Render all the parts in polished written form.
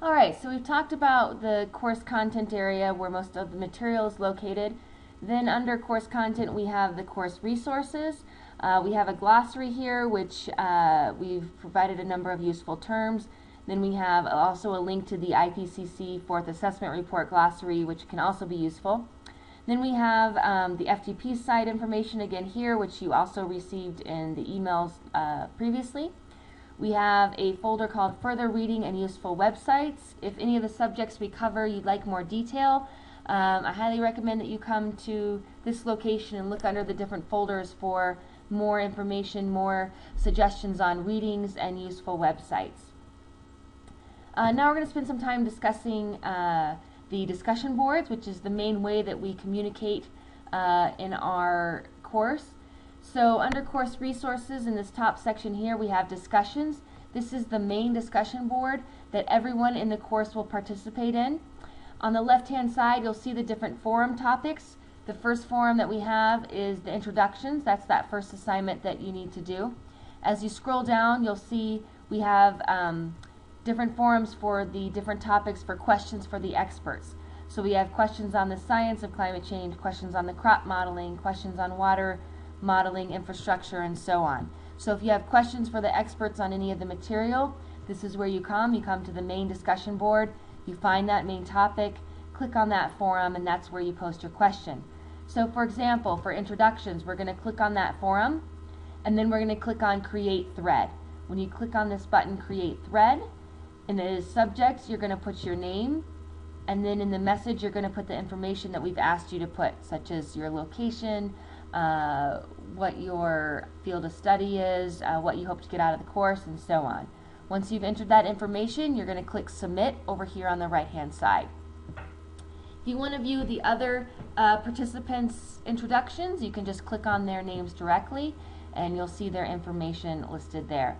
Alright, so we've talked about the course content area where most of the material is located. Then under course content we have the course resources. We have a glossary here which we've provided a number of useful terms. Then we have also a link to the IPCC Fourth Assessment Report glossary, which can also be useful. Then we have the FTP site information again here, which you also received in the emails previously. We have a folder called Further Reading and Useful Websites. If any of the subjects we cover you'd like more detail, I highly recommend that you come to this location and look under the different folders for more information, more suggestions on readings and useful websites. Now we're going to spend some time discussing the discussion boards, which is the main way that we communicate in our course. So under course resources in this top section here we have discussions. This is the main discussion board that everyone in the course will participate in. On the left hand side you'll see the different forum topics. The first forum that we have is the introductions. That's that first assignment that you need to do. As you scroll down you'll see we have different forums for the different topics for questions for the experts. So we have questions on the science of climate change, questions on the crop modeling, questions on water modeling, infrastructure, and so on. So if you have questions for the experts on any of the material, this is where you come. You come to the main discussion board, you find that main topic, click on that forum, and that's where you post your question. So for example, for introductions, we're going to click on that forum, and then we're going to click on Create Thread. When you click on this button, Create Thread, in the subject, you're going to put your name, and then in the message, you're going to put the information that we've asked you to put, such as your location, what your field of study is, what you hope to get out of the course, and so on. Once you've entered that information, you're going to click Submit over here on the right hand side. If you want to view the other participants' introductions, you can just click on their names directly and you'll see their information listed there.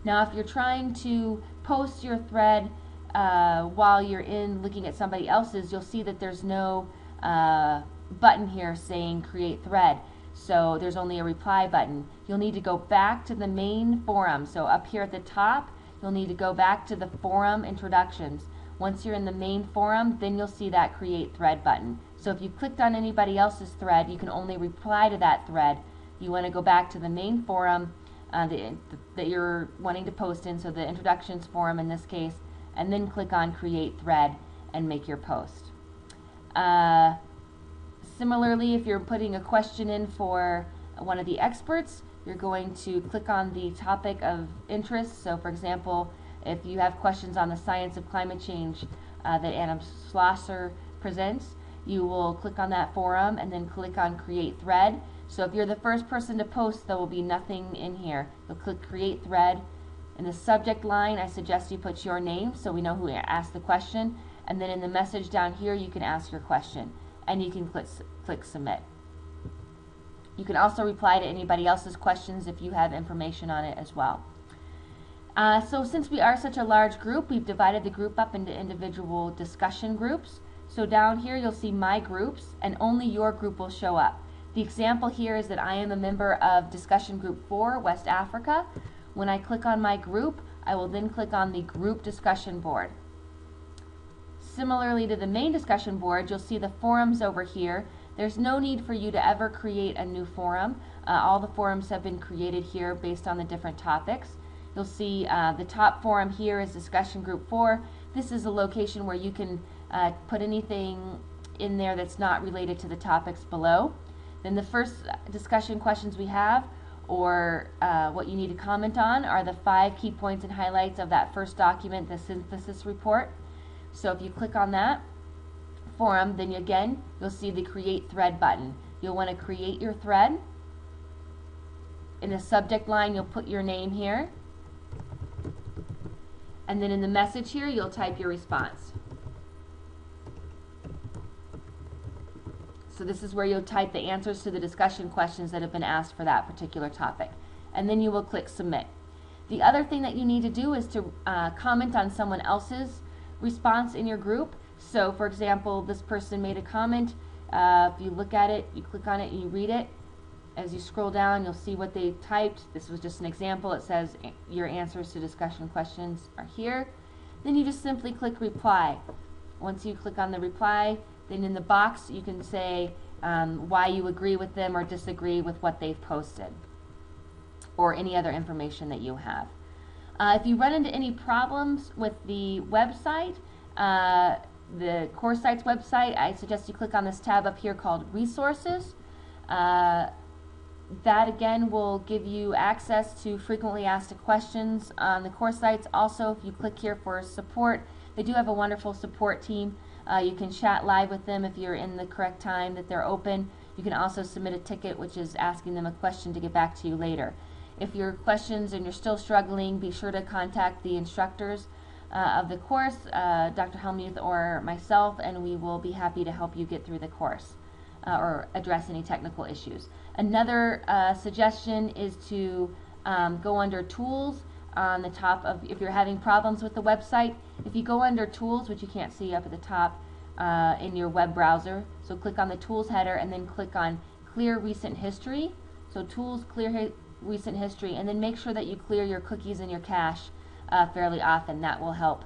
Now if you're trying to post your thread while you're in looking at somebody else's, you'll see that there's no button here saying Create Thread. So there's only a reply button. You'll need to go back to the main forum. So up here at the top, you'll need to go back to the forum introductions. Once you're in the main forum, then you'll see that Create Thread button. So if you clicked on anybody else's thread, you can only reply to that thread. You want to go back to the main forum that you're wanting to post in, so the introductions forum in this case, and then click on Create Thread and make your post. Similarly, if you're putting a question in for one of the experts, you're going to click on the topic of interest. So for example, if you have questions on the science of climate change that Adam Schlosser presents, you will click on that forum and then click on Create Thread. So if you're the first person to post, there will be nothing in here. You'll click Create Thread. In the subject line, I suggest you put your name so we know who asked the question. And then in the message down here, you can ask your question. And you can click Submit. You can also reply to anybody else's questions if you have information on it as well. So since we are such a large group, we've divided the group up into individual discussion groups. So down here you'll see My Groups, and only your group will show up. The example here is that I am a member of Discussion Group 4, West Africa. When I click on my group, I will then click on the Group Discussion Board. Similarly to the main discussion board, you'll see the forums over here. There's no need for you to ever create a new forum. All the forums have been created here based on the different topics. You'll see the top forum here is Discussion Group 4. This is a location where you can put anything in there that's not related to the topics below. Then the first discussion questions we have, or what you need to comment on, are the 5 key points and highlights of that first document, the synthesis report. So if you click on that forum, then again, you'll see the Create Thread button. You'll want to create your thread. In the subject line, you'll put your name here. And then in the message here, you'll type your response. So this is where you'll type the answers to the discussion questions that have been asked for that particular topic. And then you will click Submit. The other thing that you need to do is to comment on someone else's response in your group. So for example, this person made a comment. If you look at it, you click on it and you read it. As you scroll down, you'll see what they typed. This was just an example. It says your answers to discussion questions are here. then you just simply click reply. Once you click on the reply, then in the box you can say why you agree with them or disagree with what they've posted, or any other information that you have. If you run into any problems with the website, the CourseSites website, I suggest you click on this tab up here called Resources. That again will give you access to frequently asked questions on the CourseSites. Also, if you click here for support, they do have a wonderful support team. You can chat live with them if you're in the correct time that they're open. You can also submit a ticket, which is asking them a question to get back to you later. If your questions and you're still struggling, be sure to contact the instructors of the course, Dr. Helmuth or myself, and we will be happy to help you get through the course or address any technical issues. Another suggestion is to go under Tools on the top of, if you're having problems with the website, if you go under Tools, which you can't see up at the top in your web browser, so click on the Tools header and then click on Clear Recent History. So Tools, Clear Recent History, and then make sure that you clear your cookies and your cache fairly often. That will help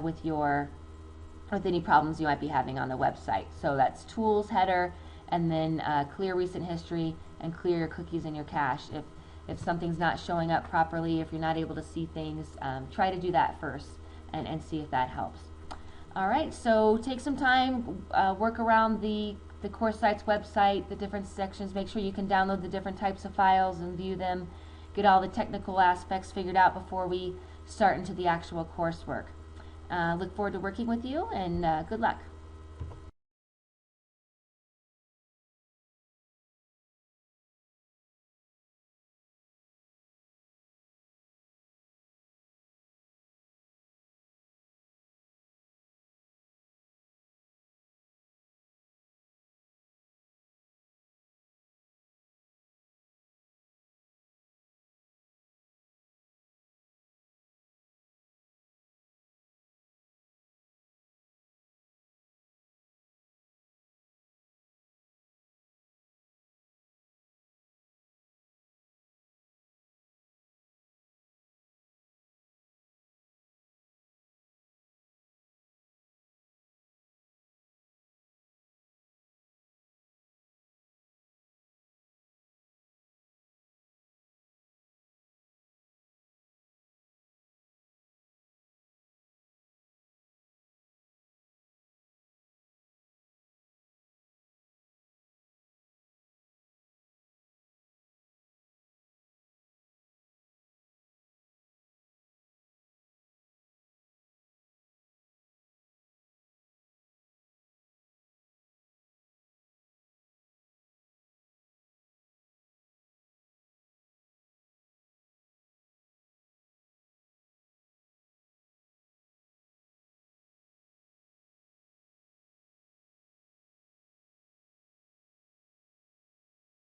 with any problems you might be having on the website. So that's Tools header, and then Clear Recent History, and clear your cookies and your cache. If something's not showing up properly, if you're not able to see things, try to do that first and see if that helps. Alright, so take some time, work around the CourseSites website, the different sections, make sure you can download the different types of files and view them, get all the technical aspects figured out before we start into the actual coursework. Look forward to working with you, and good luck.